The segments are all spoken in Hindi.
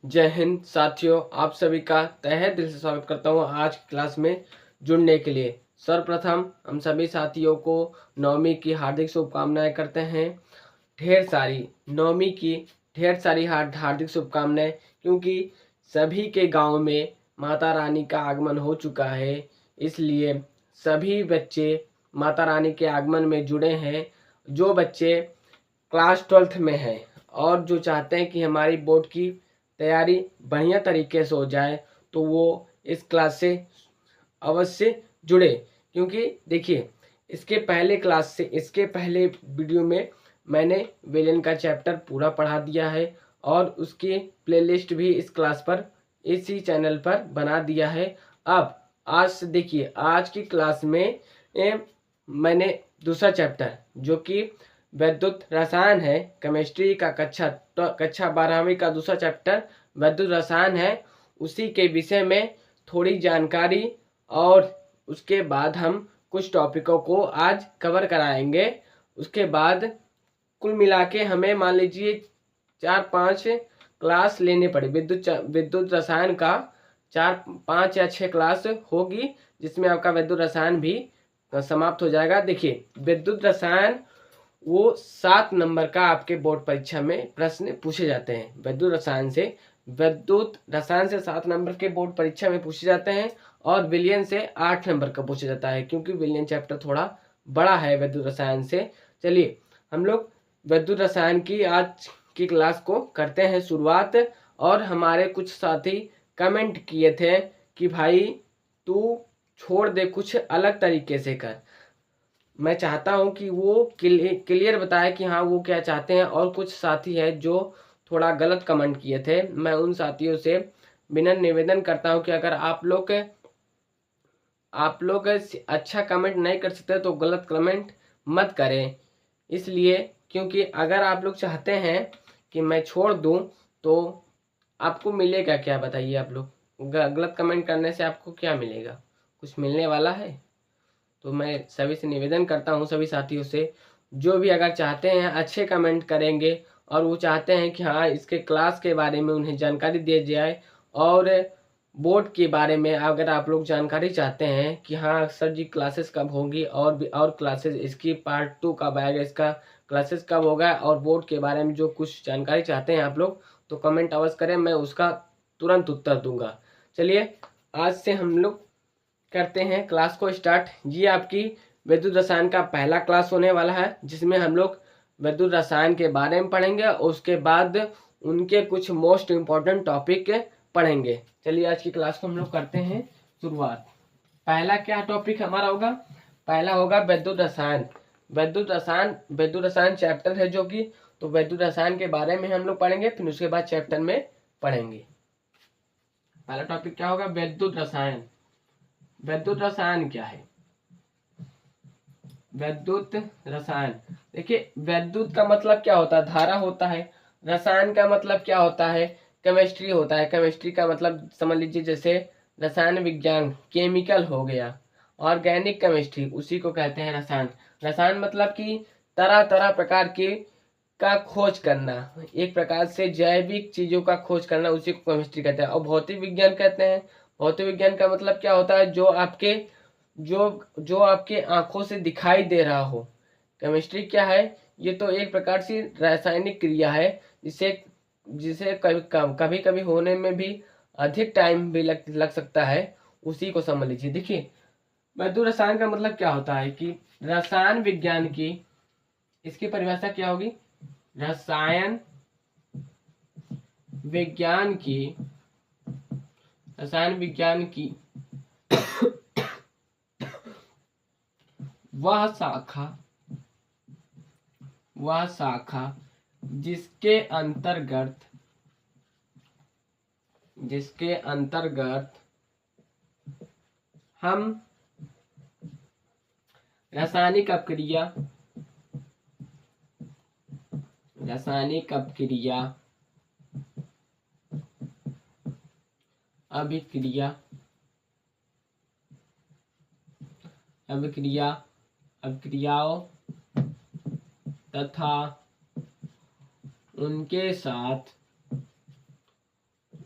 जय हिंद साथियों, आप सभी का तहे दिल से स्वागत करता हूं आज की क्लास में जुड़ने के लिए। सर्वप्रथम हम सभी साथियों को नवमी की हार्दिक शुभकामनाएं करते हैं। ढेर सारी नवमी की ढेर सारी हार्दिक शुभकामनाएं, क्योंकि सभी के गांव में माता रानी का आगमन हो चुका है। इसलिए सभी बच्चे माता रानी के आगमन में जुड़े हैं। जो बच्चे क्लास 12th में हैं और जो चाहते हैं कि हमारी बोर्ड की तैयारी बढ़िया तरीके से हो जाए, तो वो इस क्लास से अवश्य जुड़े। क्योंकि देखिए, इसके पहले वीडियो में मैंने विलेन का चैप्टर पूरा पढ़ा दिया है और उसकी प्लेलिस्ट भी इस क्लास पर इसी चैनल पर बना दिया है। अब आज से देखिए, आज की क्लास में मैंने दूसरा चैप्टर जो कि वैद्युत रसायन है, केमिस्ट्री का कक्षा 12वीं का दूसरा चैप्टर वैद्युत रसायन है, उसी के विषय में थोड़ी जानकारी और उसके बाद हम कुछ टॉपिकों को आज कवर कराएंगे। उसके बाद कुल मिला के हमें मान लीजिए 4-5 क्लास लेने पड़े। विद्युत रसायन का 4-5 या 6 क्लास होगी, जिसमें आपका विद्युत रसायन भी समाप्त हो जाएगा। देखिए, विद्युत रसायन वो 7 नंबर का आपके बोर्ड परीक्षा में प्रश्न पूछे जाते हैं। विद्युत रसायन से 7 नंबर के बोर्ड परीक्षा में पूछे जाते हैं और विलियन से 8 नंबर का पूछा जाता है, क्योंकि विलियन चैप्टर थोड़ा बड़ा है विद्युत रसायन से। चलिए, हम लोग विद्युत रसायन की आज की क्लास को करते हैं शुरुआत। और हमारे कुछ साथी कमेंट किए थे कि भाई तू छोड़ दे, कुछ अलग तरीके से कर। मैं चाहता हूं कि वो क्लियर बताए कि हाँ वो क्या चाहते हैं। और कुछ साथी है जो थोड़ा गलत कमेंट किए थे। मैं उन साथियों से विनम्र निवेदन करता हूं कि अगर आप लोग अच्छा कमेंट नहीं कर सकते तो गलत कमेंट मत करें। इसलिए क्योंकि अगर आप लोग चाहते हैं कि मैं छोड़ दूं तो आपको मिलेगा क्या, बताइए। आप लोग गलत कमेंट करने से आपको क्या मिलेगा? कुछ मिलने वाला है? तो मैं सभी से निवेदन करता हूँ, सभी साथियों से, जो भी अगर चाहते हैं अच्छे कमेंट करेंगे और वो चाहते हैं कि हाँ इसके क्लास के बारे में उन्हें जानकारी दी जाए और बोर्ड के बारे में अगर आप लोग जानकारी चाहते हैं कि हाँ सर जी क्लासेस कब होंगी और भी और क्लासेस इसकी पार्ट 2 कब आएगा, इसका क्लासेस कब होगा, और बोर्ड के बारे में जो कुछ जानकारी चाहते हैं आप लोग, तो कमेंट अवश्य करें, मैं उसका तुरंत उत्तर दूंगा। चलिए, आज से हम लोग करते हैं क्लास को स्टार्ट। ये आपकी विद्युत रसायन का पहला क्लास होने वाला है, जिसमें हम लोग विद्युत रसायन के बारे में पढ़ेंगे और उसके बाद उनके कुछ मोस्ट इम्पोर्टेंट टॉपिक पढ़ेंगे। चलिए, आज की क्लास को हम लोग करते हैं शुरुआत। पहला क्या टॉपिक हमारा होगा? पहला होगा विद्युत रसायन। विद्युत रसायन चैप्टर है जो कि, तो विद्युत रसायन के बारे में हम लोग पढ़ेंगे, फिर उसके बाद चैप्टर में पढ़ेंगे। पहला टॉपिक क्या होगा? विद्युत रसायन। विद्युत रसायन क्या है? विद्युत रसायन, देखिए विद्युत का मतलब क्या होता है? धारा होता है। रसायन का मतलब क्या होता है? केमिस्ट्री होता है। केमिस्ट्री का मतलब समझ लीजिए जैसे रसायन विज्ञान, केमिकल हो गया। ऑर्गेनिक केमिस्ट्री, उसी को कहते हैं रसायन। रसायन मतलब कि तरह तरह प्रकार के का खोज करना, एक प्रकार से जैविक चीजों का खोज करना, उसी को केमिस्ट्री कहते हैं। और भौतिक विज्ञान कहते हैं। भौतिक विज्ञान का मतलब क्या होता है? जो आपके आंखों से दिखाई दे रहा हो। केमिस्ट्री क्या है? ये तो एक प्रकार से रासायनिक क्रिया है, जिसे जिसे कभी कभी होने में भी अधिक टाइम भी लग सकता है, उसी को समझ लीजिए। देखिए, विद्युत रसायन का मतलब क्या होता है कि रसायन विज्ञान की, इसकी परिभाषा क्या होगी? रसायन विज्ञान की रसायन विज्ञान की वह शाखा जिसके अंतर्गत हम रासायनिक अभिक्रिया अभिक्रियाओं तथा उनके साथ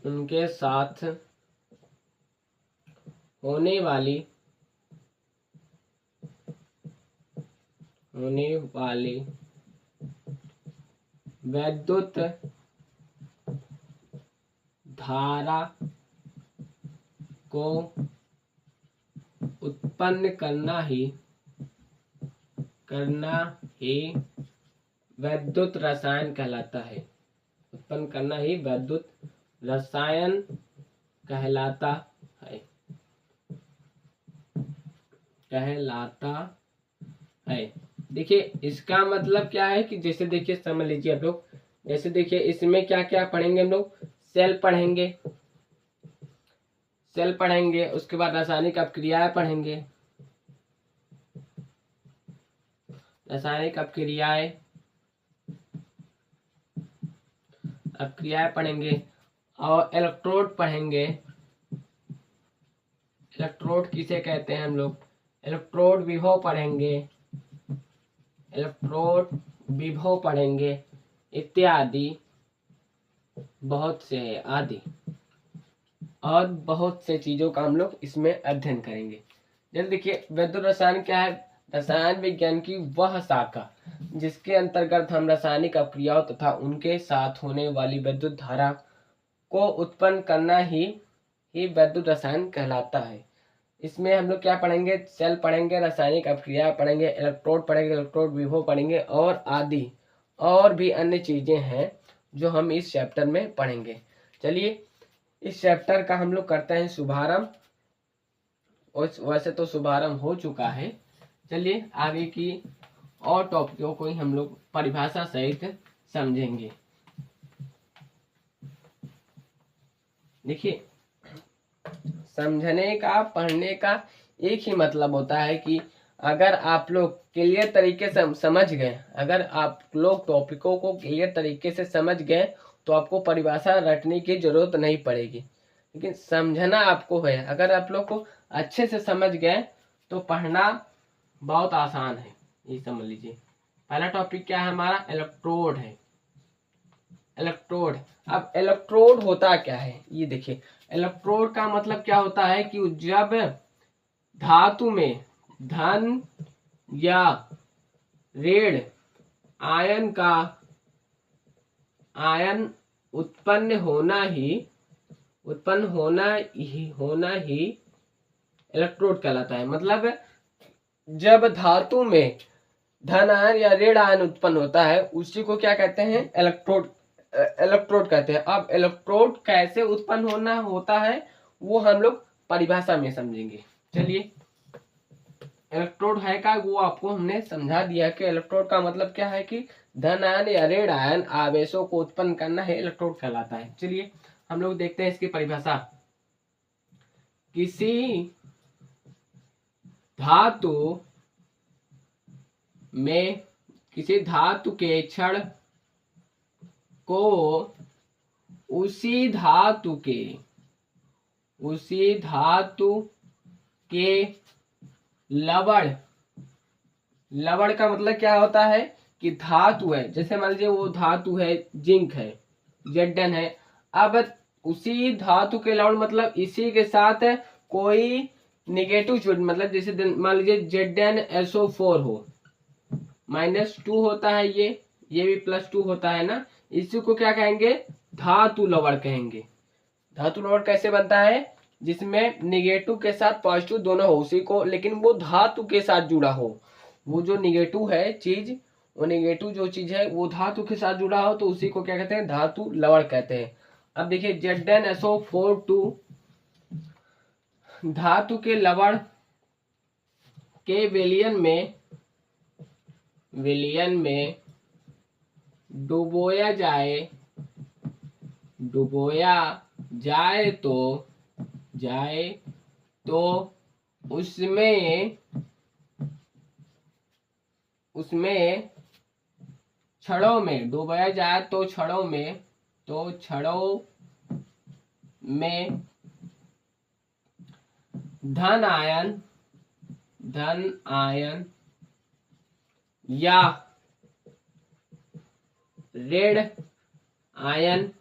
उनके साथ होने वाली विद्युत धारा को उत्पन्न करना ही विद्युत रसायन कहलाता है। उत्पन्न करना ही विद्युत रसायन कहलाता है। देखिए इसका मतलब क्या है कि जैसे देखिए समझ लीजिए आप लोग, जैसे देखिए इसमें क्या क्या पढ़ेंगे हम लोग, सेल पढ़ेंगे, उसके बाद रासायनिक अपक्रियाएं पढ़ेंगे, अपक्रियाएं पढ़ेंगे और इलेक्ट्रोड पढ़ेंगे। इलेक्ट्रोड किसे कहते हैं हम लोग, इलेक्ट्रोड विभव पढ़ेंगे इत्यादि बहुत से आदि और बहुत से चीजों का हम लोग इसमें अध्ययन करेंगे। जल्द देखिए विद्युत रसायन क्या है, रसायन विज्ञान की वह शाखा जिसके अंतर्गत हम रासायनिक अपक्रियाओं तथा उनके साथ होने वाली विद्युत धारा को उत्पन्न करना ही विद्युत रसायन कहलाता है। इसमें हम लोग क्या पढ़ेंगे, सेल पढ़ेंगे, रासायनिक अपक्रिया पढ़ेंगे, इलेक्ट्रोड पढ़ेंगे, इलेक्ट्रोड विभव पढ़ेंगे और आदि और भी अन्य चीजें हैं जो हम इस चैप्टर में पढ़ेंगे। चलिए इस चैप्टर का हम लोग करते हैं शुभारंभ। वैसे तो शुभारंभ हो चुका है। चलिए आगे की और टॉपिकों को ही हम लोग परिभाषा सहित समझेंगे। देखिए समझने का, पढ़ने का एक ही मतलब होता है कि अगर आप लोग क्लियर तरीके से समझ गए, अगर आप लोग टॉपिकों को क्लियर तरीके से समझ गए तो आपको परिभाषा रटने की जरूरत नहीं पड़ेगी। लेकिन समझना आपको है, अगर आप लोग को अच्छे से समझ गए तो पढ़ना बहुत आसान है। ये समझ लीजिए पहला टॉपिक क्या है हमारा, इलेक्ट्रोड है। इलेक्ट्रोड, अब इलेक्ट्रोड होता क्या है ये देखिए। इलेक्ट्रोड का मतलब क्या होता है कि जब धातु में धन या ऋण आयन उत्पन्न होना ही इलेक्ट्रोड कहलाता है। मतलब जब धातु में धन आयन या ऋण आयन उत्पन्न होता है उसी को क्या कहते हैं, इलेक्ट्रोड कहते हैं। अब इलेक्ट्रोड कैसे उत्पन्न होता है वो हम लोग परिभाषा में समझेंगे। चलिए इलेक्ट्रोड है का वो आपको हमने समझा दिया कि इलेक्ट्रोड का मतलब क्या है कि धन आयन या ऋण आयन आवेशों को उत्पन्न करना है इलेक्ट्रोड कहलाता है। चलिए हम लोग देखते हैं इसकी परिभाषा। किसी धातु के क्षण को उसी धातु के लवण का मतलब क्या होता है कि धातु है, जैसे मान लीजिए वो धातु है जिंक है, Zn है। अब उसी धातु के लवण मतलब इसी के साथ कोई निगेटिव जुड़, मतलब जैसे मान लीजिए ZnSO4 हो, -2 होता है, ये भी +2 होता है ना, इसी को क्या कहेंगे, धातु लवण कहेंगे। धातु लवण कैसे बनता है, जिसमें निगेटिव के साथ पॉजिटिव दोनों हो उसी को, लेकिन वो धातु के साथ जुड़ा हो। वो जो निगेटिव है चीज, वो निगेटिव जो चीज है वो धातु के साथ जुड़ा हो तो उसी को क्या कहते हैं, धातु लवण कहते हैं। अब देखिए ZnSO4 धातु के लवण के विलयन में डुबोया जाए तो उसमें क्षणों में डुबोया जाए तो क्षणों में धन आयन या ऋण आयन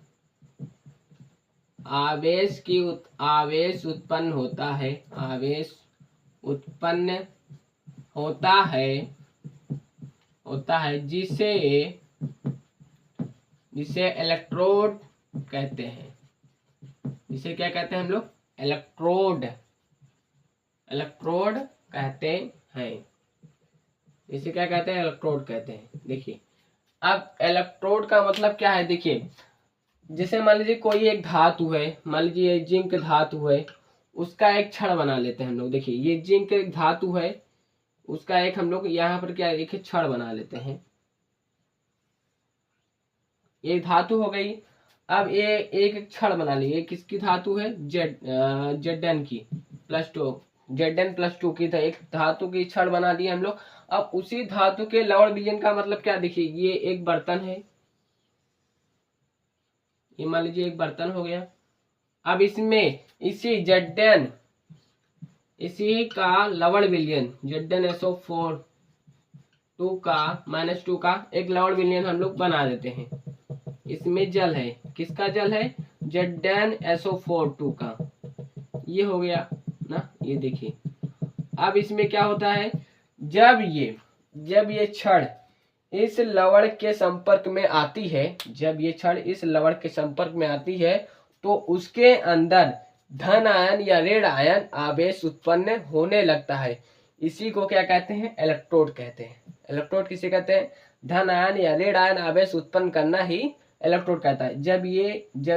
आवेश उत्पन्न होता है, आवेश उत्पन्न होता है जिसे इलेक्ट्रोड कहते हैं। जिसे क्या कहते हैं हम लोग? इलेक्ट्रोड कहते हैं। इसे क्या कहते हैं? इलेक्ट्रोड कहते हैं। देखिए, अब इलेक्ट्रोड का मतलब क्या है? देखिए, जैसे मान लीजिए कोई एक धातु है, मान लीजिए जिंक धातु है, उसका एक छड़ बना लेते हैं हम लोग। देखिए, ये जिंक एक धातु है, उसका एक हम लोग यहाँ पर क्या एक छड़ बना लेते हैं। ये धातु हो गई। अब ये एक छड़ बना ली। ये किसकी धातु है? Zn की Zn+2 की एक धातु की छड़ बना दी हम लोग। अब उसी धातु के लवण विलयन का मतलब क्या? देखिए, ये एक बर्तन है, ये मान लीजिए एक बर्तन हो गया। अब इसमें इसी का लवण विलयन ZnSO4 का -2 का एक लवण विलयन हम लोग बना देते हैं। इसमें जल है, किसका जल है? ZnSO4 का। ये हो गया ना, ये देखिए। अब इसमें क्या होता है? जब ये छड़ इस लवण के संपर्क में आती है, जब ये छड़ इस लवण के संपर्क में आती है, तो उसके अंदर धन आयन या ऋण आयन आवेश उत्पन्न होने लगता है। इसी को क्या कहते हैं? इलेक्ट्रोड कहते हैं। इलेक्ट्रोड किसे कहते हैं? धन आयन या ऋण आयन आवेश उत्पन्न करना ही इलेक्ट्रोड कहता है। जब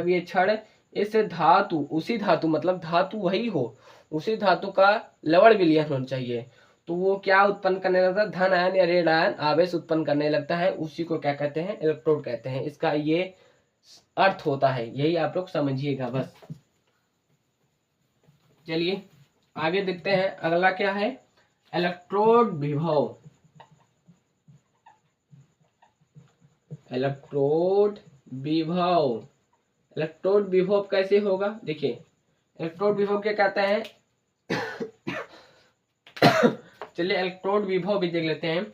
ये छड़ इस धातु, उसी धातु मतलब धातु वही हो, उसी धातु का लवण विलयन होना चाहिए, तो वो क्या उत्पन्न करने लगता है? धन आयन या ऋण आयन आवेश उत्पन्न करने लगता है। उसी को क्या कहते हैं? इलेक्ट्रोड कहते हैं। इसका ये अर्थ होता है, यही आप लोग समझिएगा बस। चलिए आगे देखते हैं, अगला क्या है? इलेक्ट्रोड विभव। इलेक्ट्रोड विभव कैसे होगा? देखिए, इलेक्ट्रोड विभव क्या कहते हैं? चलिए इलेक्ट्रोड विभव भी देख लेते हैं।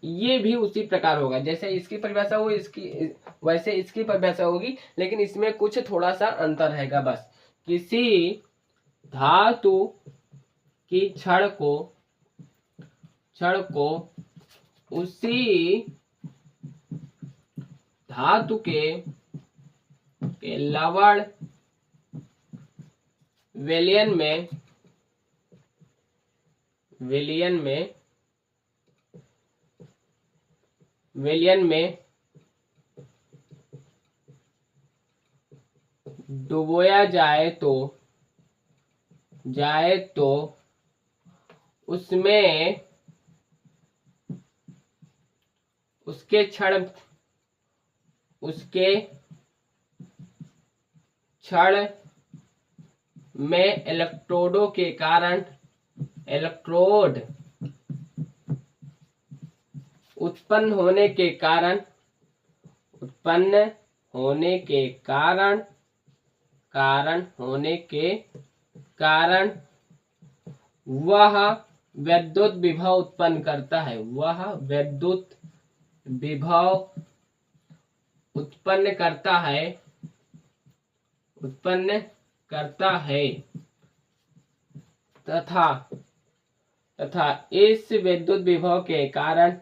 ये भी उसी प्रकार होगा, जैसे इसकी परिभाषा हो वैसे इसकी परिभाषा होगी, लेकिन इसमें कुछ थोड़ा सा अंतर रहेगा बस। किसी धातु की छड़ को उसी धातु के लवण विलयन में डुबोया जाए तो उसमें उसके क्षण में इलेक्ट्रोडों के कारण इलेक्ट्रोड उत्पन्न होने के कारण वह विद्युत विभव उत्पन्न करता है। वह विद्युत विभव उत्पन्न करता है तथा इस विद्युत विभव के कारण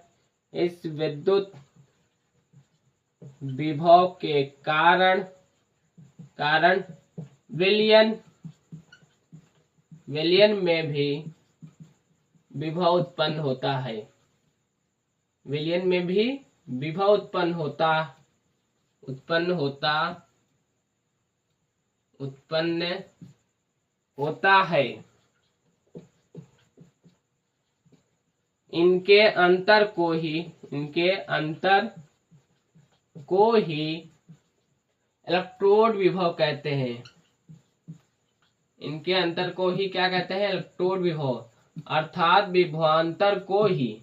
विलयन में भी विभव उत्पन्न होता है। विलयन में भी विभव उत्पन्न होता है। इनके अंतर को ही इलेक्ट्रोड विभव कहते हैं। इनके अंतर को ही क्या कहते हैं? इलेक्ट्रोड विभव, अर्थात विभवांतर को ही।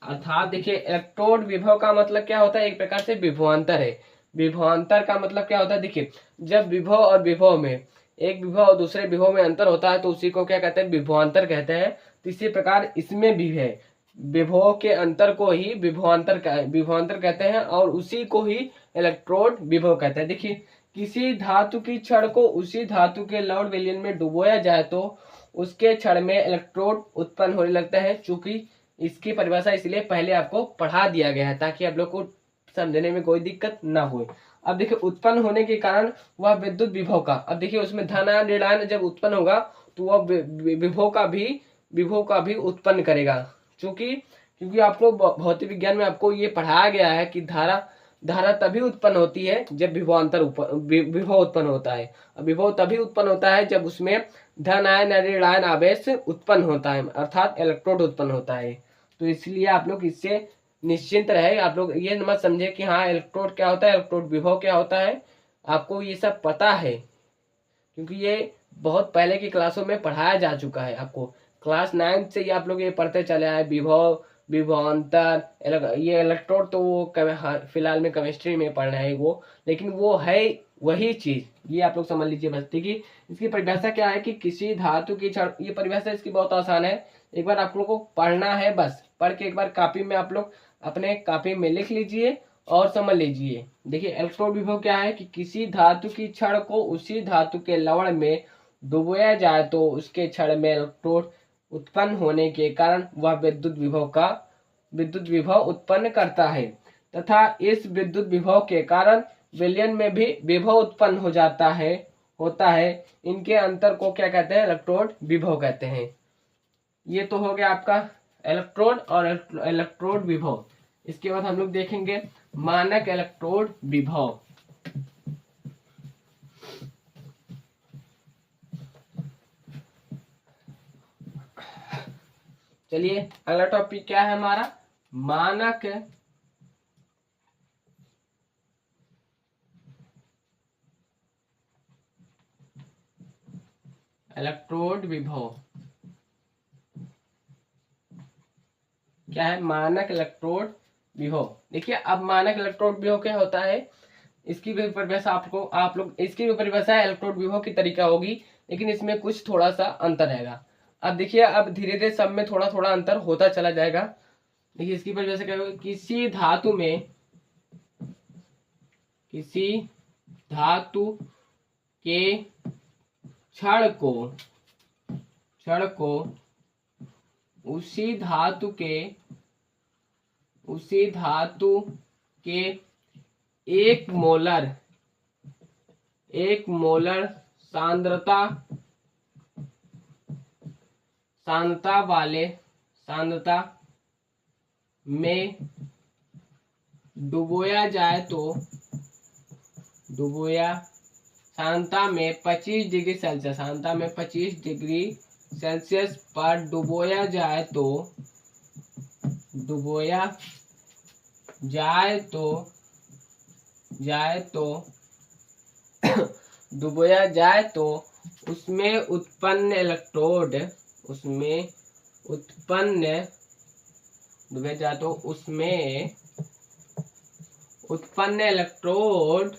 अर्थात देखिए, इलेक्ट्रोड विभव का मतलब क्या होता है? एक प्रकार से विभवांतर है। विभवांतर का मतलब क्या होता है? देखिए, जब विभव और विभव में, एक विभव और दूसरे विभव में अंतर होता है, तो उसी को क्या कहते हैं? विभवांतर कहते हैं। तो इसी प्रकार इसमें भी है, विभव के अंतर को ही विभवांतर कहते हैं, और उसी को ही इलेक्ट्रोड विभव कहते हैं। देखिए, किसी धातु की छड़ को उसी धातु के लवण विलयन में डुबोया जाए तो उसके छड़ में इलेक्ट्रोड उत्पन्न होने लगता है। चूंकि इसकी परिभाषा इसलिए पहले आपको पढ़ा दिया गया है ताकि आप लोग को समझने में कोई दिक्कत ना हो। अब देखिए, उत्पन्न होने के कारण वह विद्युत विभव का, अब देखिए उसमें धन आयन ऋण आयन जब उत्पन्न होगा तो वह विभव का भी उत्पन्न करेगा। क्योंकि आपको भौतिक विज्ञान में आपको ये पढ़ाया गया है कि धारा तभी उत्पन्न होती है जब विभव उत्पन्न होता है। विभव तभी उत्पन्न होता है जब उसमें धन आयन ऋण आयन आवेश उत्पन्न होता है, अर्थात इलेक्ट्रोड उत्पन्न होता है। तो इसलिए आप लोग इससे निश्चिंत रहे। आप लोग ये मत समझे कि हाँ इलेक्ट्रोड क्या होता है, इलेक्ट्रोड विभव क्या होता है, आपको ये सब पता है क्योंकि ये बहुत पहले की क्लासों में पढ़ाया जा चुका है। आपको क्लास 9 से ही आप लोग ये पढ़ते चले आए, विभवांतर, ये इलेक्ट्रोड तो वो फिलहाल में केमिस्ट्री में पढ़ना है वो, लेकिन वो है वही चीज, ये आप लोग समझ लीजिए बस। कि इसकी परिभाषा क्या है कि किसी धातु की छड़, ये परिभाषा इसकी बहुत आसान है, एक बार आप लोग को पढ़ना है, बस पढ़ के एक बार कॉपी में आप लोग अपने कॉपी में लिख लीजिए और समझ लीजिए। देखिए, इलेक्ट्रोड विभव क्या है कि किसी धातु की छड़ को उसी धातु के लवण में डुबोया जाए तो उसके छड़ में इलेक्ट्रोड उत्पन्न होने के कारण वह विद्युत विभव उत्पन्न करता है तथा इस विद्युत विभव के कारण विलयन में भी विभव उत्पन्न होता है। इनके अंतर को क्या कहते हैं, इलेक्ट्रोड विभव कहते हैं। ये तो हो गया आपका इलेक्ट्रोड और इलेक्ट्रोड विभव। इसके बाद हम लोग देखेंगे मानक इलेक्ट्रोड विभव। चलिए, अगला टॉपिक क्या है हमारा, मानक इलेक्ट्रोड विभव। क्या है मानक इलेक्ट्रोड विभव। देखिए, अब मानक इलेक्ट्रोड विभव क्या होता है, इसकी भी परिभाषा इसकी भी परिभाषा इलेक्ट्रोड विभव की तरीका होगी, लेकिन इसमें कुछ थोड़ा सा अंतर रहेगा। अब देखिए, अब धीरे धीरे सब में थोड़ा थोड़ा अंतर होता चला जाएगा। देखिए, इसकी परिभाषा क्या होगी, किसी धातु के छड़ को उसी धातु के एक मोलर सांद्रता में डुबोया जाए तो सांद्रता में 25 डिग्री सेल्सियस पर डुबोया जाए तो उसमें उत्पन्न इलेक्ट्रोड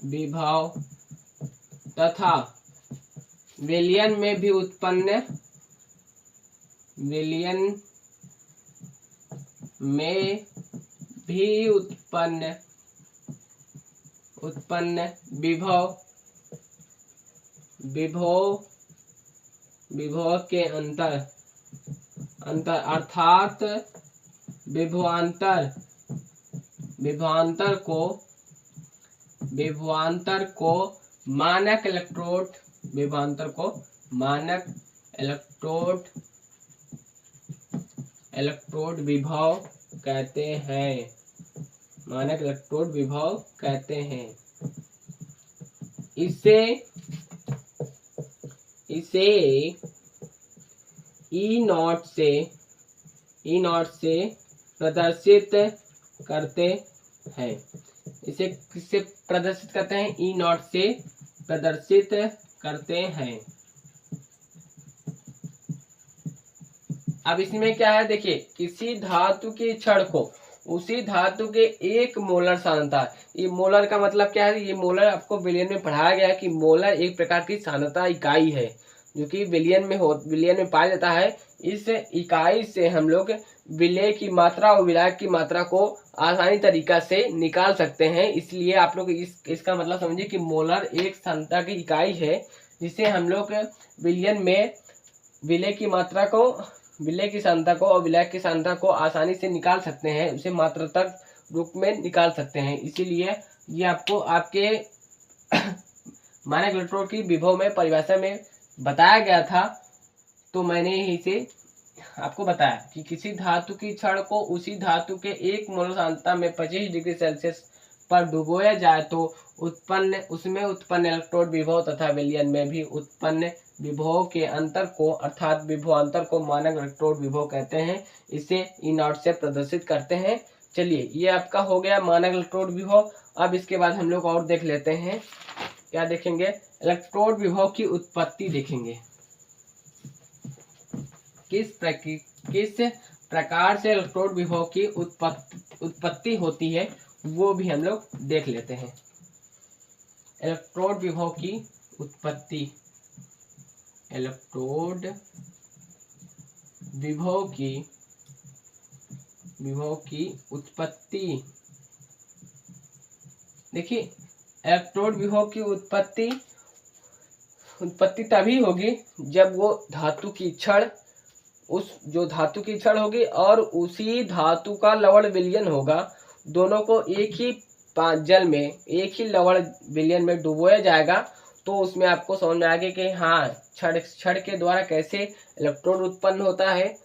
विभव तथा विलयन में भी उत्पन्न विभव के अंतर अर्थात विभवांतर को मानक इलेक्ट्रोड विभव कहते हैं। इसे E नॉट से प्रदर्शित करते हैं। इसे किससे प्रदर्शित करते हैं, E नॉट से प्रदर्शित करते हैं। अब इसमें क्या है, देखिए, किसी धातु की छड़ को उसी धातु के एक मोलर सांद्रता, ये मोलर का मतलब क्या है, ये मोलर आपको विलयन में पढ़ाया गया है कि मोलर एक प्रकार की सांद्रता इकाई है। जो कि विलयन में पाया जाता है, इस इकाई से हम लोग विलय की मात्रा और विलायक की मात्रा को आसानी तरीका से निकाल सकते हैं। इसलिए आप लोग इसका मतलब समझिए कि मोलर एक सांद्रता की इकाई है जिसे हम लोग विलयन में विलय की मात्रा को, विलय की सांद्रता को और विलायक की सांद्रता को आसानी से निकाल सकते हैं, उसे मात्रात्मक रूप में निकाल सकते हैं। इसीलिए ये आपको आपके मानक इलेक्ट्रोड की विभव में परिभाषा में बताया गया था। तो मैंने इसे आपको बताया कि किसी धातु की छड़ को उसी धातु के 1 मोल सांद्रता में 25 डिग्री सेल्सियस पर डुबोया जाए तो उसमें उत्पन्न इलेक्ट्रोड विभव तथा विलयन में भी उत्पन्न विभव के अंतर को अर्थात विभवांतर को मानक इलेक्ट्रोड विभव कहते हैं। इसे E0 से प्रदर्शित करते हैं। चलिए, ये आपका हो गया मानक इलेक्ट्रोड विभव। अब इसके बाद हम लोग और देख लेते हैं, क्या देखेंगे, इलेक्ट्रोड विभव की उत्पत्ति देखेंगे। किस प्रकार से इलेक्ट्रोड विभव की उत्पत्ति होती है वो भी हम लोग देख लेते हैं। इलेक्ट्रोड विभव की उत्पत्ति, इलेक्ट्रोड विभव की उत्पत्ति। देखिए, इलेक्ट्रोड विभव की उत्पत्ति तभी होगी जब वो धातु की छड़, जो धातु की छड़ होगी और उसी धातु का लवण विलयन होगा, दोनों को एक ही जल में, एक ही लवण विलयन में डुबोया जाएगा। तो उसमें आपको समझ में आ गया कि हाँ, छड़ के द्वारा कैसे इलेक्ट्रोड उत्पन्न होता है।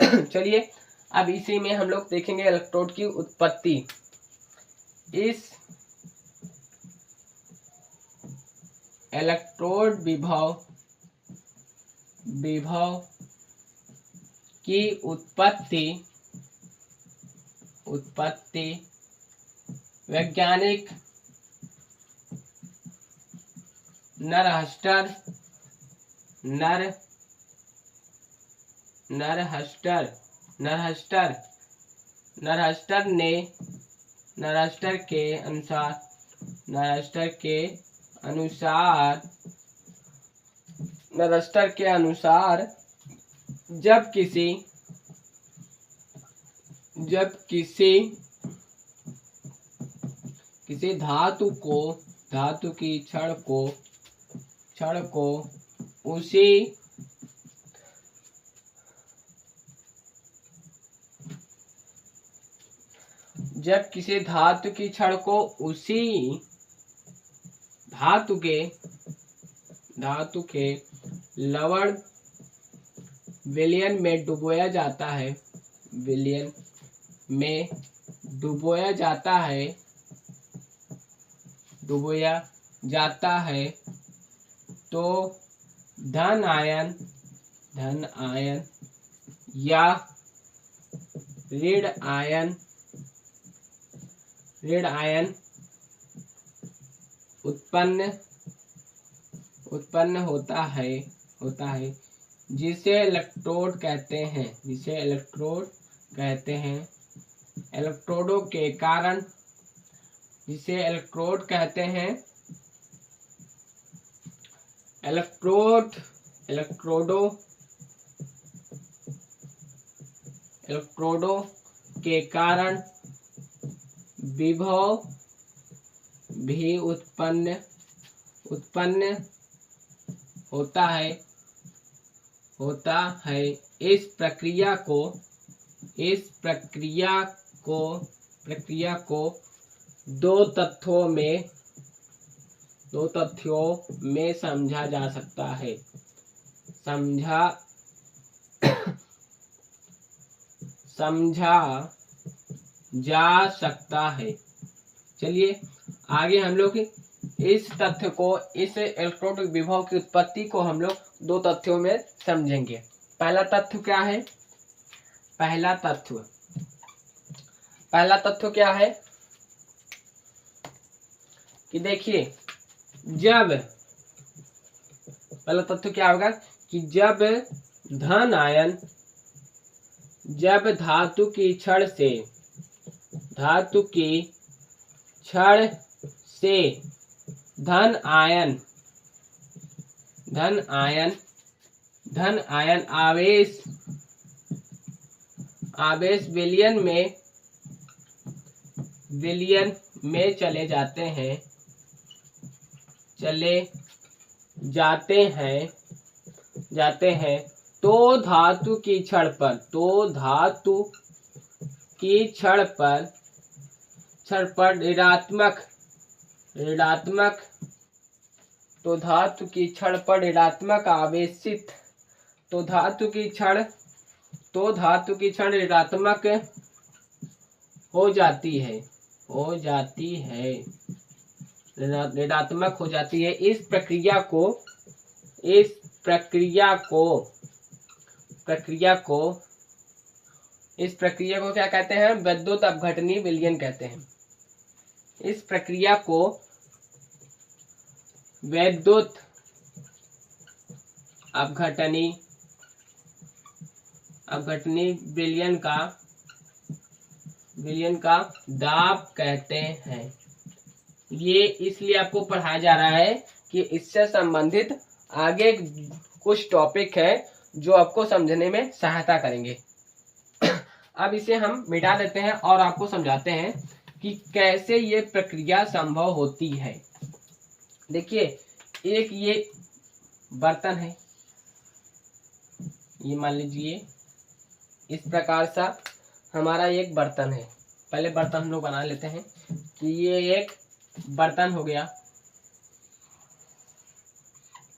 चलिए, अब इसी में हम लोग देखेंगे इलेक्ट्रोड की उत्पत्ति। इस इलेक्ट्रोड विभव की उत्पत्ति वैज्ञानिक नरहस्टर के अनुसार जब किसी धातु की छड़ को उसी जब किसी धातु की छड़ को उसी धातु के लवण विलयन में डुबोया जाता है, विलयन में डुबोया जाता है तो धन आयन या ऋण आयन उत्पन्न होता है जिसे इलेक्ट्रोड कहते हैं। इलेक्ट्रोडों के कारण, जिसे इलेक्ट्रोडों के कारण विभव भी उत्पन्न होता है। इस प्रक्रिया को दो तथ्यों में समझा जा सकता है। चलिए, आगे हम लोग इस तथ्य को, इस इलेक्ट्रोड विभव की उत्पत्ति को हम लोग दो तथ्यों में समझेंगे। पहला तथ्य क्या है? पहला तथ्य क्या है कि देखिए, पहला तथ्य क्या होगा कि जब धातु की छड़ से धन आयन धन आयन आवेश विलयन में चले जाते हैं तो धातु की क्षण पर ऋणात्मक आवेशित ऋणात्मक हो जाती है ऋणात्मक हो जाती है। इस प्रक्रिया को क्या कहते हैं? विद्युत अपघटनी विलयन कहते हैं। इस प्रक्रिया को विद्युत अपघटनी विलयन का दाब कहते हैं। ये इसलिए आपको पढ़ाया जा रहा है कि इससे संबंधित आगे कुछ टॉपिक है जो आपको समझने में सहायता करेंगे। अब इसे हम मिटा देते हैं और आपको समझाते हैं कि कैसे ये प्रक्रिया संभव होती है। देखिए, एक ये बर्तन है, ये मान लीजिए इस प्रकार सा हमारा एक बर्तन है। पहले बर्तन हम लोग बना लेते हैं कि ये एक बर्तन हो गया।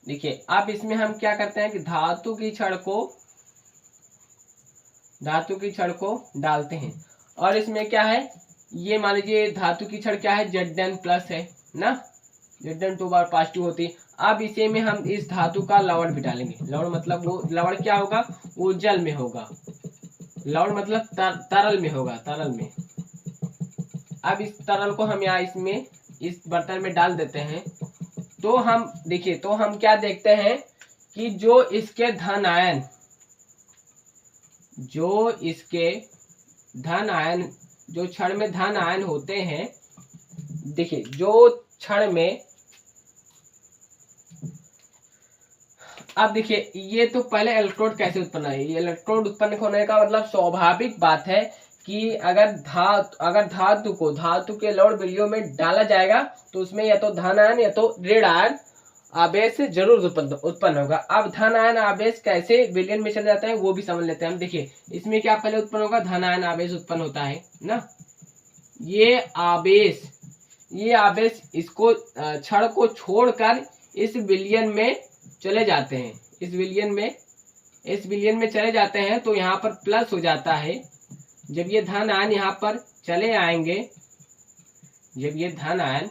देखिए, अब इसमें हम क्या करते हैं कि धातु की छड़ को डालते हैं। और इसमें क्या है, ये मान लीजिए धातु की छड़ क्या है, Zn प्लस है ना, Zn 2 बार पॉजिटिव होती है। अब इसे में हम इस धातु का लवण भी डालेंगे। लवण मतलब वो लवण क्या होगा, वो जल में होगा। लवण मतलब तरल में होगा, तरल में। अब इस तरल को हम यहाँ इसमें इस बर्तन में डाल देते हैं। तो हम देखिए, तो हम क्या देखते हैं कि जो इसके धन आयन जो क्षण में धन आयन होते हैं, देखिए जो क्षण में, अब देखिए ये तो पहले इलेक्ट्रोड कैसे उत्पन्न है। ये इलेक्ट्रोड उत्पन्न होने का मतलब स्वाभाविक बात है कि अगर धातु के लौह बिलियों में डाला जाएगा तो उसमें या तो धन आयन या तो ऋण आयन आवेश जरूर उत्पन्न होगा। अब धन आयन आवेश कैसे विलयन में चले जाते हैं वो भी समझ लेते हैं हम। देखिए, इसमें क्या पहले उत्पन्न होगा, धन आयन आवेश उत्पन्न होता है ना। ये आवेश इसको क्षण को छोड़कर इस विलयन में चले जाते हैं। इस विलयन में चले जाते हैं तो यहाँ पर प्लस हो जाता है। जब ये धन आयन यहाँ पर चले आएंगे, जब ये धन आयन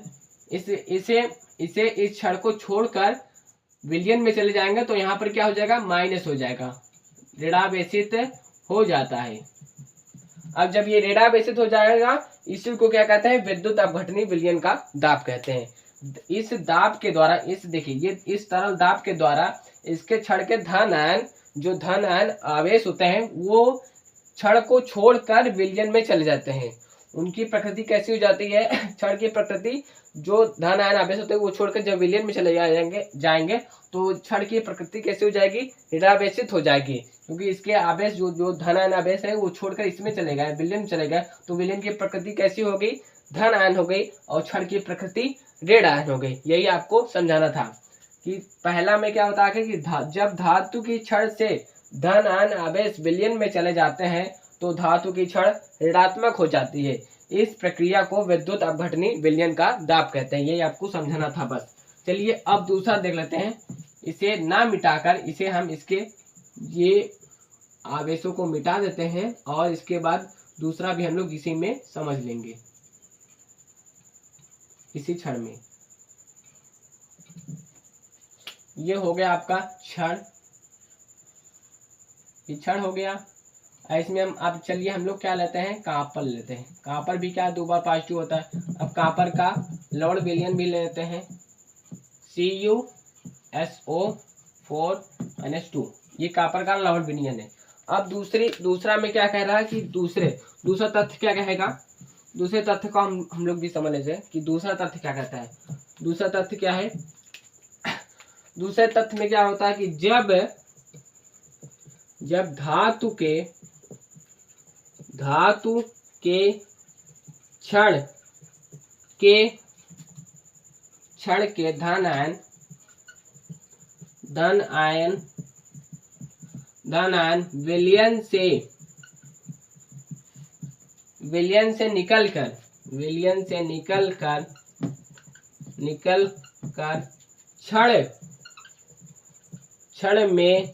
इसे इस क्षण को छोड़कर विलयन में चले जाएंगे तो यहाँ पर क्या हो जाएगा, माइनस हो जाएगा, ऋणावेशित हो जाता है। अब जब ये ऋणावेशित हो जाएगा, इसी को क्या कहते हैं, विद्युत अपघटनी विलयन का दाब कहते हैं। इस दाब के द्वारा, देखिए ये इस तरल दाब के द्वारा इसके क्षण के धन आयन आवेश होते हैं वो क्षण को छोड़कर विलयन में चले जाते हैं। उनकी प्रकृति कैसी हो जाती है, क्षण की प्रकृति जो धन आयन आवेश होते हैं वो छोड़कर जब विलयन में चले जाएंगे तो क्षण की प्रकृति कैसी हो जाएगी, ऋणावेशित हो जाएगी। क्योंकि इसके आवेश जो धन आयन आवेश है वो छोड़कर इसमें चले गए, विलयन में चले गए, तो विलयन की प्रकृति कैसी हो गई, धन आयन हो गई, और क्षण की प्रकृति ऋण आयन हो गई। यही आपको समझाना था कि पहला में क्या होता है कि जब धातु की क्षण से धन आयन आवेश विलयन में चले जाते हैं तो धातु की क्षण ऋणात्मक हो जाती है। इस प्रक्रिया को विद्युत अपघटनी विलयन का दाब कहते हैं। यही आपको समझाना था बस। चलिए अब दूसरा देख लेते हैं। इसे ना मिटाकर इसे हम इसके ये आवेशों को मिटा देते हैं और इसके बाद दूसरा भी हम लोग इसी में समझ लेंगे, इसी क्षण में। ये हो गया आपका क्षण, ये क्षण हो गया। इसमें हम अब चलिए हम लोग क्या लेते हैं, कॉपर लेते हैं। कॉपर भी क्या 2 बार पॉजिटिव होता है। अब कॉपर का लौह विलयन भी लेते हैं, CuSO4-2, ये कॉपर का लौह विलयन है। अब दूसरा में क्या कह रहा है कि दूसरा तथ्य क्या कहेगा, दूसरे तथ्य को हम लोग भी समझ लेते हैं कि दूसरा तथ्य क्या कहता है। दूसरा तथ्य क्या है, दूसरे तथ्य में क्या होता है कि जब धातु के क्षण के धन आयन विलयन से निकल कर क्षण में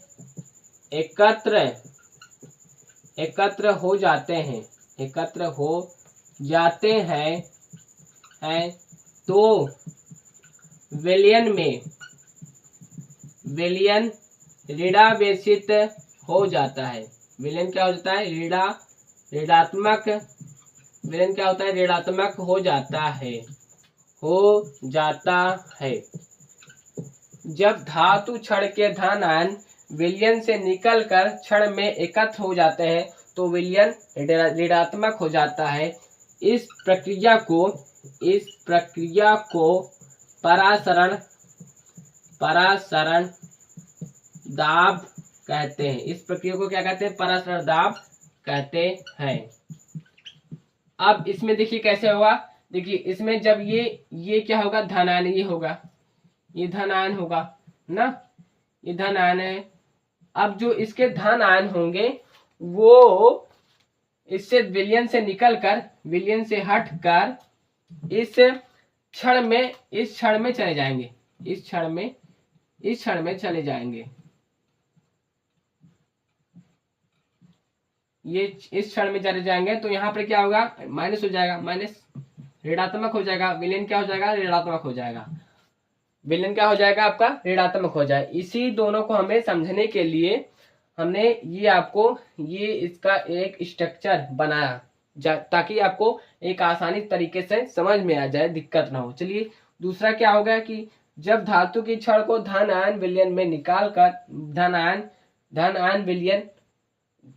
एकत्र हो जाते हैं तो विलयन ऋणावेशित हो जाता है। विलयन क्या हो जाता है? ऋणात्मक। विलयन क्या होता है? ऋणात्मक हो जाता है। जब धातु क्षण के धन आयन विलयन से निकलकर क्षण में एकत्र हो जाते हैं तो विलयन ऋणात्मक हो जाता है। इस प्रक्रिया को परासरण दाब कहते हैं। इस प्रक्रिया को क्या कहते हैं? परासरण दाब कहते हैं। अब इसमें देखिए कैसे होगा। देखिए इसमें जब ये क्या होगा? धन आयन ये होगा, ये धन आयन होगा ना, ये धन आयन है। अब जो इसके धन आयन होंगे वो इससे विलयन से निकलकर, विलयन से हटकर इस क्षण में चले जाएंगे। इस क्षण में चले जाएंगे। ये इस क्षण में चले जाएंगे तो यहाँ पर क्या होगा? माइनस हो जाएगा, माइनस ऋणात्मक हो जाएगा। विलयन क्या हो जाएगा? ऋणात्मक हो जाएगा। विलयन क्या हो जाएगा? आपका ऋणात्मक हो जाए। इसी दोनों को हमें समझने के लिए हमने ये इसका एक स्ट्रक्चर बनाया ताकि आपको एक आसानी तरीके से समझ में आ जाए, दिक्कत ना हो। चलिए दूसरा क्या होगा कि जब धातु की क्षण को धन आयन विलयन में निकाल कर धन आयन विलयन,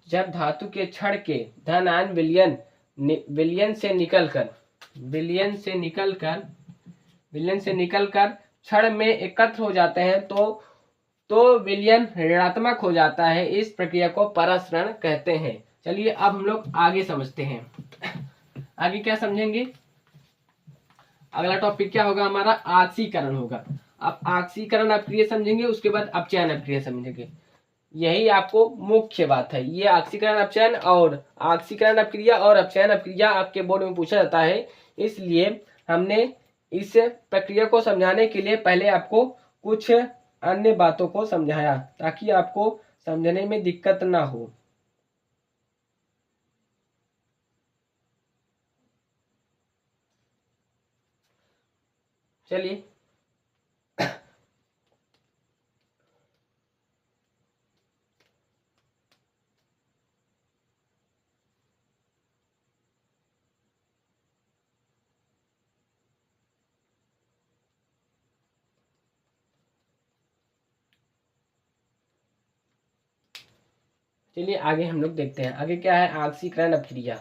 जब धातु के क्षण के धन आयन विलयन से निकलकर क्षण में एकत्र हो जाते हैं तो विलयन ऋणात्मक हो जाता है। इस प्रक्रिया को परासरण कहते हैं। चलिए अब हम लोग आगे समझते हैं। आगे क्या समझेंगे? अगला टॉपिक क्या होगा हमारा? आक्सीकरण होगा। अब आक्सीकरण अपक्रिया समझेंगे, उसके बाद अपचयन अपक्रिया समझेंगे। यही आपको मुख्य बात है। ये आक्सीकरण अपचयन और आक्सीकरण अपक्रिया और अपचयन अपक्रिया आपके बोर्ड में पूछा जाता है। इसलिए हमने इस प्रक्रिया को समझाने के लिए पहले आपको कुछ अन्य बातों को समझाया ताकि आपको समझने में दिक्कत ना हो। चलिए आगे हम लोग देखते हैं। आगे क्या है? आक्सीकरण अपक्रिया।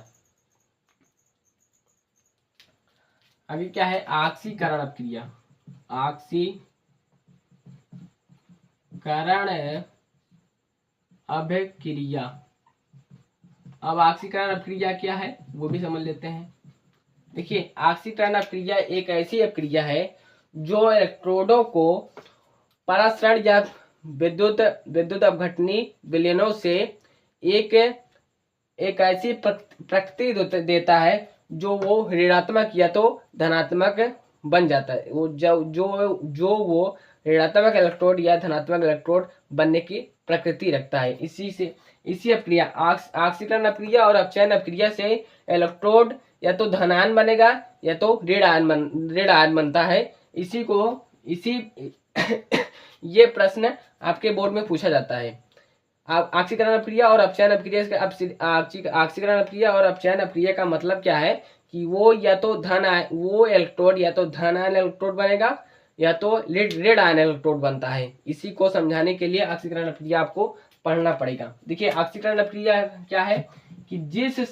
आगे क्या है? आक्सीकरण अपक्रिया। आक्सीकरण अभिक्रिया। अब आक्सीकरण अपक्रिया क्या है वो भी समझ लेते हैं। देखिए आक्सीकरण अपक्रिया एक ऐसी अपक्रिया है जो इलेक्ट्रोडों को परासरण या विद्युत अपघटनी विलयनों से एक ऐसी प्रकृति देता है जो वो ऋणात्मक या तो धनात्मक बन जाता है। वो वो ऋणात्मक इलेक्ट्रोड या धनात्मक इलेक्ट्रोड बनने की प्रकृति रखता है। इसी अपक्रिया आक्सीकरण अपक्रिया और अपचयन अपक्रिया से इलेक्ट्रोड या तो धन आयन बनेगा या तो ऋण आयन बनता है। ये प्रश्न आपके बोर्ड में पूछा जाता है। आक्सीकरण अपक्रिया और अपचयन अपक्रिया आक्सीकरण अपक्रिया और अपचयन अपक्रिया का मतलब क्या है कि वो इलेक्ट्रोड या तो धन आयन इलेक्ट्रोड बनेगा या तो ऋण आयन इलेक्ट्रोड बनता है। इसी को समझाने के लिए आक्सीकरण अपक्रिया आपको पढ़ना पड़ेगा। देखिए आक्सीकरण अपक्रिया क्या है कि जिस अर्ध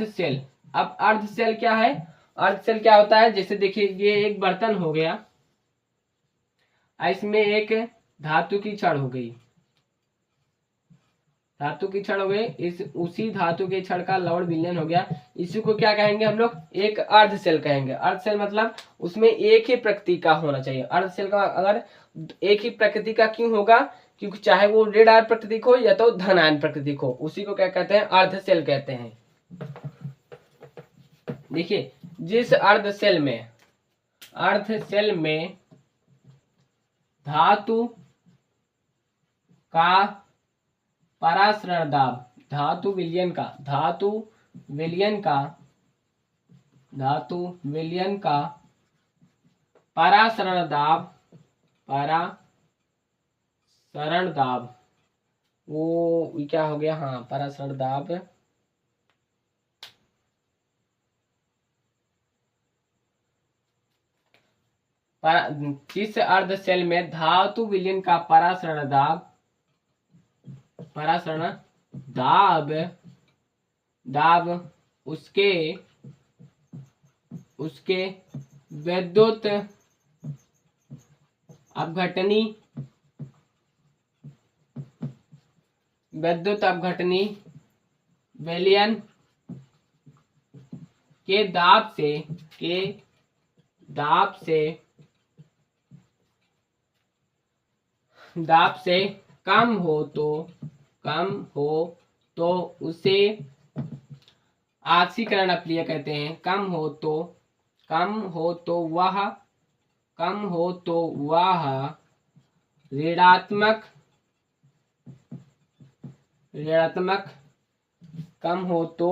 सेल, अब अर्ध सेल क्या है? अर्ध सेल क्या होता है, जैसे देखिए ये एक बर्तन हो गया, इसमें एक धातु की छड़ हो गई, धातु की छड़ हो गई, इस उसी धातु के छड़ का लवण विलयन हो गया, इसी को क्या कहेंगे हम लोग, एक अर्ध सेल कहेंगे। अर्ध सेल मतलब उसमें एक ही प्रकृति का होना चाहिए। अर्ध सेल का अगर एक ही प्रकृति का क्यों होगा, क्योंकि चाहे वो ऋण आयन प्रकृति हो या तो धन आयन प्रकृति हो, उसी को क्या कहते हैं, अर्ध सेल कहते हैं। देखिए जिस अर्ध सेल में धातु का परासरण दाब, धातु विलयन का परासरण दाब, वो क्या हो गया, हाँ परासरण दाब, जिस अर्ध सेल में धातु विलयन का परासरण दाब उसके विद्युत अपघटनी विलयन के दाब से कम हो तो उसे आक्सीकरण अपक्रिया कहते हैं। कम हो तो वह ऋणात्मक कम हो तो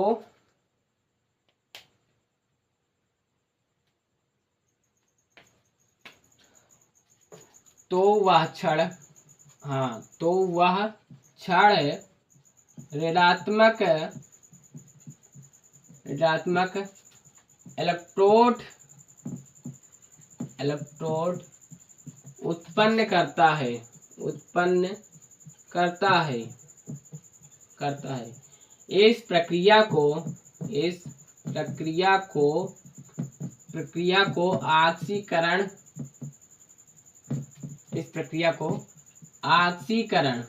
वह क्षण ऋणात्मक इलेक्ट्रोड उत्पन्न करता है। इस प्रक्रिया को आक्सीकरण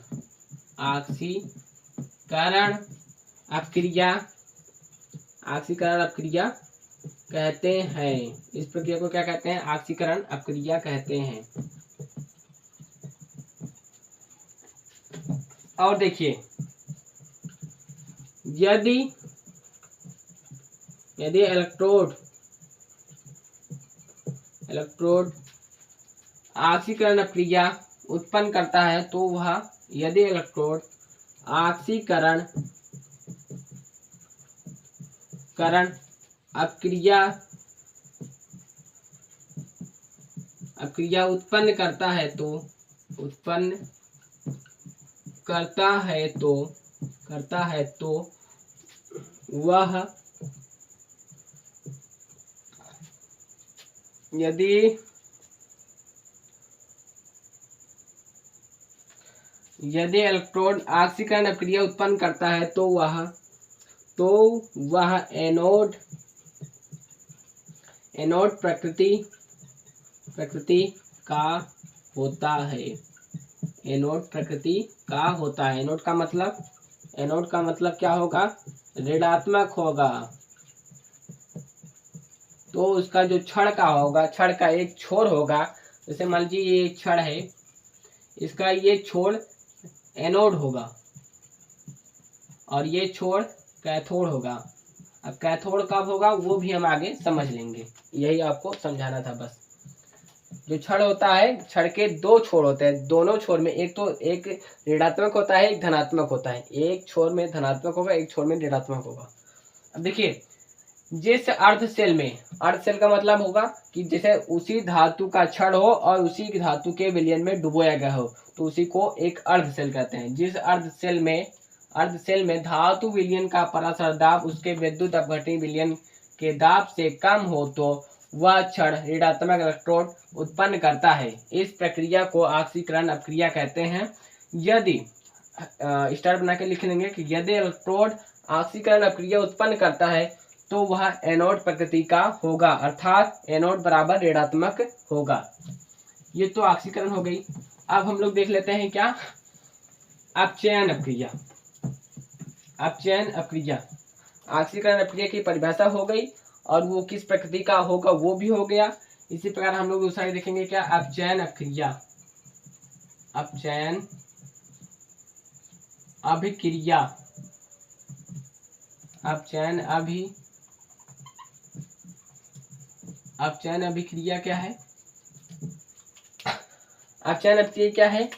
अपक्रिया कहते हैं। इस प्रक्रिया को क्या कहते हैं, आक्सीकरण अपक्रिया कहते हैं। और देखिए यदि इलेक्ट्रोड आक्सीकरण अपक्रिया उत्पन्न करता है तो वह, यदि इलेक्ट्रोड आक्सीकरण अपक्रिया उत्पन्न करता है तो वह, यदि इलेक्ट्रोड आक्सीकरण अपक्रिया उत्पन्न करता है तो वह एनोड प्रकृति का होता है। एनोड का मतलब क्या होगा, ऋणात्मक होगा। तो उसका जो छड़ का एक छोर होगा, जैसे मान लीजिए ये एक छड़ है, इसका ये छोर एनोड होगा और ये छोर कैथोड होगा। अब कैथोड कब होगा वो भी हम आगे समझ लेंगे, यही आपको समझाना था बस। जो छड़ होता है, छड़ के दो छोर होते हैं, दोनों छोर में एक ऋणात्मक होता है, एक धनात्मक होता है। एक छोर में धनात्मक होगा, एक छोर में ऋणात्मक होगा। अब देखिए जिस अर्ध सेल का मतलब होगा कि जैसे उसी धातु का छड़ हो और उसी धातु के विलयन में डुबोया गया हो, तो उसी को एक अर्ध सेल कहते हैं। जिस अर्ध सेल में धातु विलयन का परासर दाब उसके विद्युत अपघटनी विलयन के दाब से कम हो तो वह क्षण ऋणात्मक इलेक्ट्रोड उत्पन्न करता है। इस प्रक्रिया को आक्सीकरण अपक्रिया कहते हैं। यदि स्टार बना के लिख लेंगे कि यदि इलेक्ट्रोड आक्सीकरण अपक्रिया उत्पन्न करता है तो वह एनोड प्रकृति का होगा, अर्थात एनोड बराबर ऋणात्मक होगा। ये तो ऑक्सीकरण हो गई। अब हम लोग देख लेते हैं क्या, अपचयन अपक्रिया। अपचयन अपक्रिया, ऑक्सीकरण अपक्रिया की परिभाषा हो गई और वो किस प्रकृति का होगा वो भी हो गया। इसी प्रकार हम लोग दूसरा देखेंगे क्या, अपचयन अपक्रिया। अपचयन अभिक्रिया, अपचयन अभिक्रिया क्या है? अपचयन अभिक्रिया क्या है?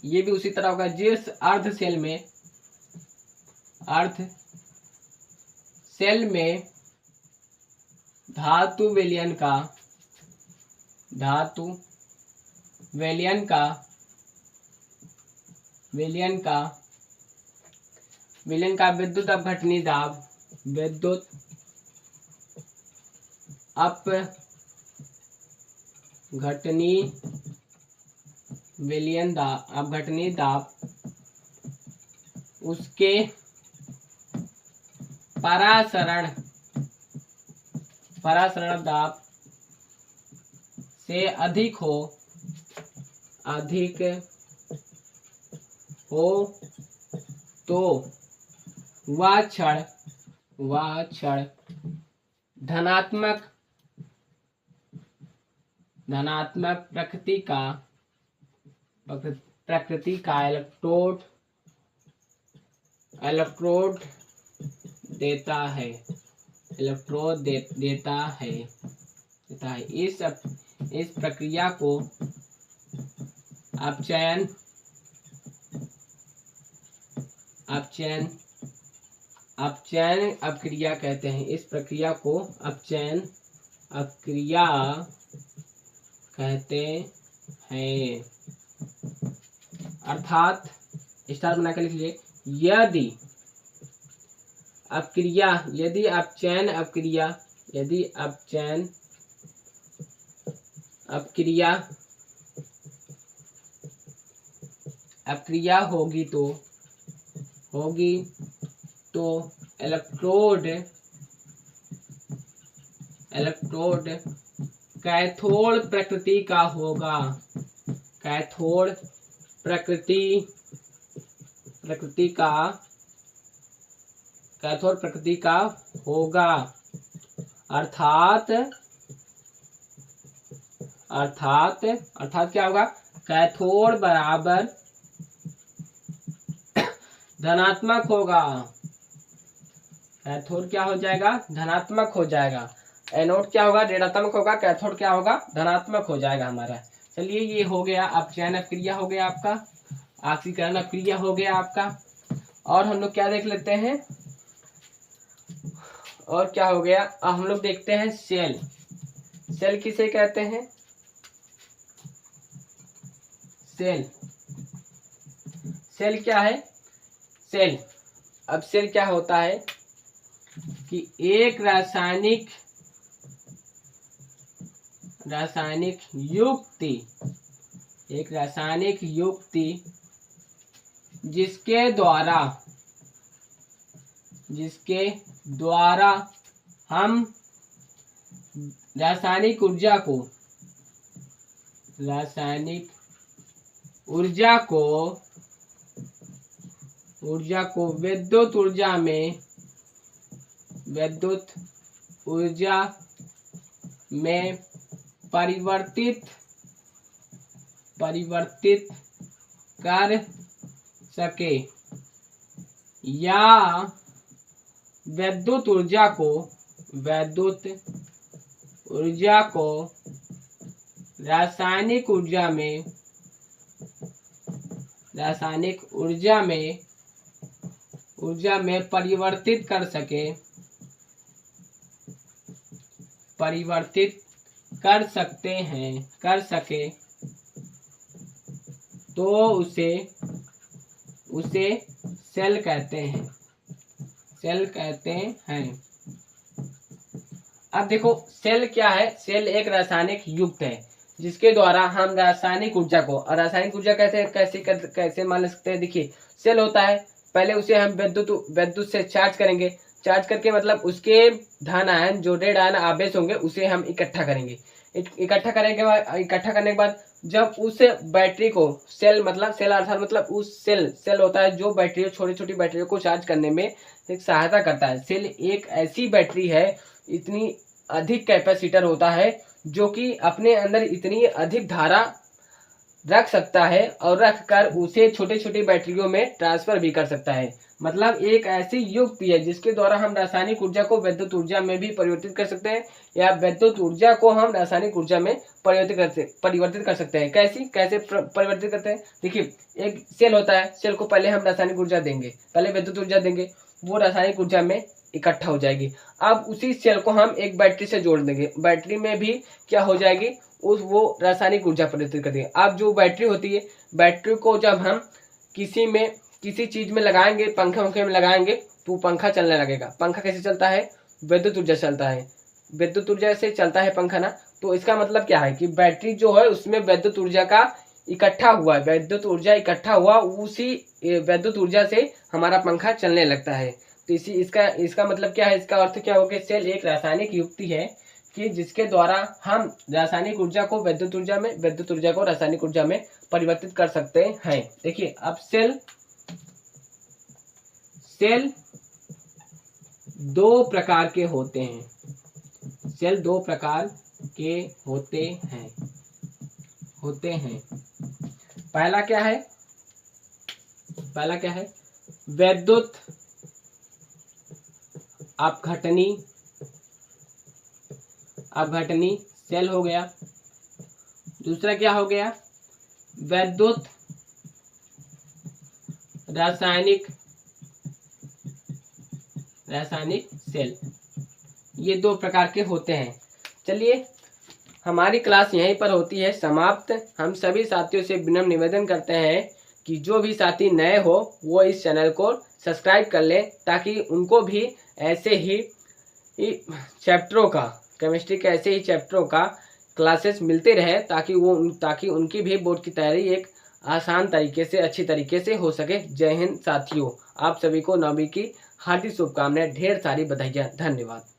ये भी उसी तरह होगा, जिस अर्ध सेल में धातु विलयन का विद्युत अपघटनी दाब, अपघटनी दाब उसके परासरण दाब से अधिक हो तो वह क्षण धनात्मक प्रकृति का इलेक्ट्रोड देता है। इस प्रक्रिया को अपचयन अपक्रिया कहते हैं। इस प्रक्रिया को अपचयन अपक्रिया कहते हैं। अर्थात स्टार बना के लिख लीजिए, यदि अपचयन अपक्रिया होगी तो इलेक्ट्रोड कैथोड प्रकृति का होगा। कैथोड प्रकृति का होगा। अर्थात क्या होगा, कैथोड बराबर धनात्मक होगा। कैथोड क्या हो जाएगा, धनात्मक हो जाएगा। एनोड क्या होगा, ऋणात्मक होगा। कैथोड क्या होगा, धनात्मक हो जाएगा हमारा। चलिए, ये हो गया अपचयन अपक्रिया हो गया आपका, ऑक्सीकरण अपक्रिया हो गया आपका। और हम लोग क्या देख लेते हैं, और क्या हो गया, हम लोग देखते हैं सेल। सेल किसे कहते हैं? सेल क्या है? अब सेल क्या होता है कि एक रासायनिक युक्ति जिसके द्वारा हम रासायनिक ऊर्जा को विद्युत ऊर्जा में परिवर्तित कर सके, या विद्युत ऊर्जा को रासायनिक ऊर्जा में परिवर्तित कर सके, तो उसे सेल कहते हैं। अब देखो, सेल क्या है? सेल एक रासायनिक युक्त है जिसके द्वारा हम रासायनिक ऊर्जा को, और रासायनिक ऊर्जा कैसे मान सकते हैं? देखिए, सेल होता है, पहले उसे हम विद्युत से चार्ज करेंगे। चार्ज करके मतलब उसके धन आयन जो रेड आयन आवेश होंगे उसे हम इकट्ठा करेंगे। इकट्ठा करने के बाद जब उस बैटरी को सेल अर्थात मतलब उस सेल होता है जो बैटरी छोटी छोटी बैटरियों को चार्ज करने में एक सहायता करता है। सेल एक ऐसी बैटरी है, इतनी अधिक कैपेसिटर होता है जो कि अपने अंदर इतनी अधिक धारा रख सकता है और रख कर उसे छोटे छोटे बैटरियों में ट्रांसफर भी कर सकता है। मतलब एक ऐसी युक्ति है जिसके द्वारा हम रासायनिक ऊर्जा को विद्युत ऊर्जा में भी परिवर्तित कर सकते हैं या विद्युत ऊर्जा को हम रासायनिक ऊर्जा में परिवर्तित कर सकते हैं। कैसे परिवर्तित करते हैं? देखिए, एक सेल होता है, सेल को पहले हम रासायनिक ऊर्जा देंगे, पहले विद्युत ऊर्जा देंगे, वो रासायनिक ऊर्जा में इकट्ठा हो जाएगी। अब उसी सेल को हम एक बैटरी से जोड़ देंगे, बैटरी में भी क्या हो जाएगी, वो रासायनिक ऊर्जा परिवर्तित कर देगी। अब जो बैटरी होती है, बैटरी को जब हम किसी चीज में लगाएंगे, पंखे में लगाएंगे तो पंखा चलने लगेगा। पंखा कैसे चलता है? विद्युत ऊर्जा चलता है, विद्युत ऊर्जा से चलता है पंखा ना। तो इसका मतलब क्या है कि बैटरी जो है उसमें विद्युत ऊर्जा का इकट्ठा हुआ, विद्युत ऊर्जा इकट्ठा हुआ, उसी विद्युत ऊर्जा से हमारा पंखा चलने लगता है। तो इसका मतलब क्या है? इसका अर्थ क्या हो गया? सेल एक रासायनिक युक्ति है कि जिसके द्वारा हम रासायनिक ऊर्जा को विद्युत ऊर्जा में, विद्युत ऊर्जा को रासायनिक ऊर्जा में परिवर्तित कर सकते हैं। देखिए, अब सेल दो प्रकार के होते हैं। सेल दो प्रकार के होते हैं। पहला क्या है? विद्युत अपघटनी सेल हो गया। दूसरा क्या हो गया? विद्युत रासायनिक सेल। ये दो प्रकार के होते हैं। चलिए, हमारी क्लास यहीं पर होती है समाप्त। हम सभी साथियों से विनम्र निवेदन करते हैं कि जो भी साथी नए हो वो इस चैनल को सब्सक्राइब कर लें ताकि उनको भी ऐसे ही चैप्टरों का, केमिस्ट्री के ऐसे ही चैप्टरों का क्लासेस मिलते रहे ताकि उनकी भी बोर्ड की तैयारी एक आसान तरीके से, अच्छी तरीके से हो सके। जय हिंद साथियों, आप सभी को 9वीं की हार्दिक शुभकामनाएं, ढेर सारी बधाइयाँ। धन्यवाद।